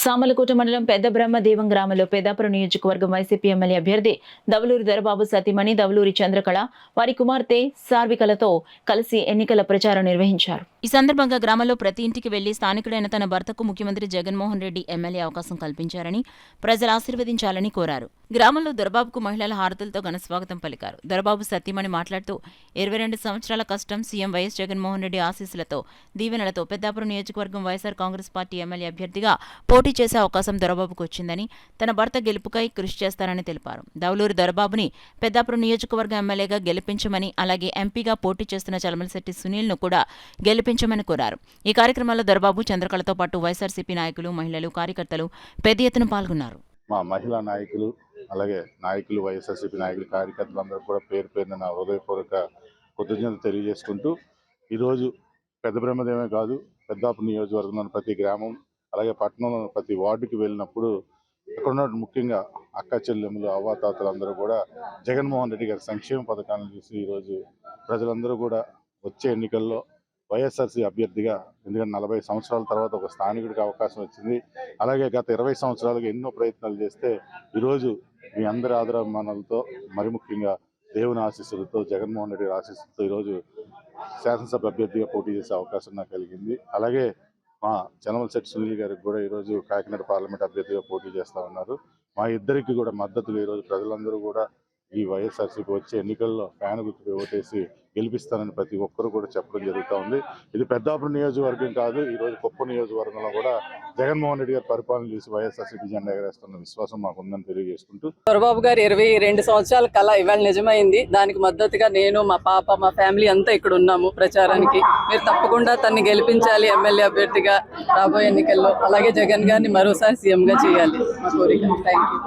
సామలకోట మండలం పెద్ద బ్రహ్మదేవం గ్రామంలో పెద్దాపురం నియోజకవర్గం వైసీపీ ఎమ్మెల్యే అభ్యర్థి దవలూరి దొరబాబు సతీమణి దవలూరి చంద్రకళ వారి కుమార్తె సార్వికలతో కలిసి ఎన్నికల ప్రచారం నిర్వహించారు. ఈ సందర్భంగా గ్రామంలో ప్రతి ఇంటికి వెళ్లి స్థానికుడైన తన భర్తకు ముఖ్యమంత్రి జగన్మోహన్ రెడ్డి ఎమ్మెల్యే అవకాశం కల్పించారని ప్రజలు ఆశీర్వదించాలని కోరారు. గ్రామంలో దొరబాబుకు మహిళల హారతులతో ఘనస్వాగతం పలికారు. దొరబాబు సతీమణి మాట్లాడుతూ 22 సంవత్సరాల కష్టం సీఎం వైఎస్ జగన్మోహన్ రెడ్డి ఆశీస్సులతో దీవెనలతో పెద్దాపురం నియోజకవర్గం వైఎస్ఆర్ కాంగ్రెస్ పార్టీ ఎమ్మెల్యే అభ్యర్థిగా పోటీ చేసే అవకాశం దొరబాబుకు వచ్చిందని, తన భర్త గెలుపుకై కృషి చేస్తారని తెలిపారు. దవలూరి దొరబాబుని పెద్దాపురం నియోజకవర్గ ఎమ్మెల్యేగా గెలిపించమని, అలాగే ఎంపీగా పోటీ చేస్తున్న చలమలశెట్టి సునీల్ను కూడా గెలిపించమని కోరారు. ఈ కార్యక్రమంలో దొరబాబు, చంద్రకళతో పాటు వైఎస్ఆర్సీపీ నాయకులు, మహిళలు, కార్యకర్తలు పెద్ద ఎత్తున పాల్గొన్నారు. మా మహిళా నాయకులు, అలాగే నాయకులు, వైఎస్ఆర్సీపీ నాయకులు, కార్యకర్తలందరూ కూడా పేరు పేరున నా హృదయపూర్వక కృతజ్ఞతలు తెలియజేసుకుంటూ, ఈరోజు పెద్ద బ్రహ్మదేవమే కాదు, పెద్దాపురం నియోజకవర్గంలోని ప్రతి గ్రామం, అలాగే పట్టణంలో ప్రతి వార్డుకి వెళ్ళినప్పుడు ఇక్కడ ముఖ్యంగా అక్క చెల్లెములు, అవ్వాతాతలు అందరూ కూడా జగన్మోహన్ రెడ్డి గారి సంక్షేమ పథకాలను చూసి ఈరోజు ప్రజలందరూ కూడా వచ్చే ఎన్నికల్లో వైఎస్ఆర్సీ అభ్యర్థిగా, ఎందుకంటే 40 సంవత్సరాల తర్వాత ఒక స్థానికుడికి అవకాశం వచ్చింది. అలాగే గత 20 సంవత్సరాలుగా ఎన్నో ప్రయత్నాలు చేస్తే ఈరోజు మీ అందరి ఆదరాభిమానాలతో, మరి ముఖ్యంగా దేవుని ఆశీస్సులతో, జగన్మోహన్ రెడ్డి ఆశీస్సులతో ఈరోజు శాసనసభ అభ్యర్థిగా పోటీ చేసే అవకాశం నాకు కలిగింది. అలాగే మా చలమలశెట్టి సునీల్ గారికి కూడా ఈరోజు కాకినాడ పార్లమెంట్ అభ్యర్థిగా పోటీ చేస్తూ ఉన్నారు. మా ఇద్దరికి కూడా మద్దతుగా ఈరోజు ప్రజలందరూ కూడా ఈ వైఎస్ఆర్సీకి వచ్చే ఎన్నికల్లో ఫ్యాన్ గుర్తుపై ఓటేసి గెలిపిస్తానని ప్రతి ఒక్కరు కూడా చెప్పడం జరుగుతూ ఉంది. ఇది పెద్దాపురం నియోజకవర్గం కాదు, ఈరోజు కుప్పం నియోజకవర్గంలో కూడా జగన్మోహన్ రెడ్డి గారు పరిపాలన చేసి వైఎస్ఆర్సీపీ జెండా ఎగరేస్తున్న విశ్వాసం మాకుందని తెలియజేసుకుంటూ, దొరబాబు గారు 22 సంవత్సరాల కళ ఇవాళ నిజమైంది. దానికి మద్దతుగా నేను, మా పాప, మా ఫ్యామిలీ అంతా ఇక్కడ ఉన్నాము ప్రచారానికి. మీరు తప్పకుండా తన్ని గెలిపించాలి ఎమ్మెల్యే అభ్యర్థిగా రాబోయే ఎన్నికల్లో. అలాగే జగన్ గారిని మరోసారి సీఎంగా చేయాలి మా కోరిక. Thank you.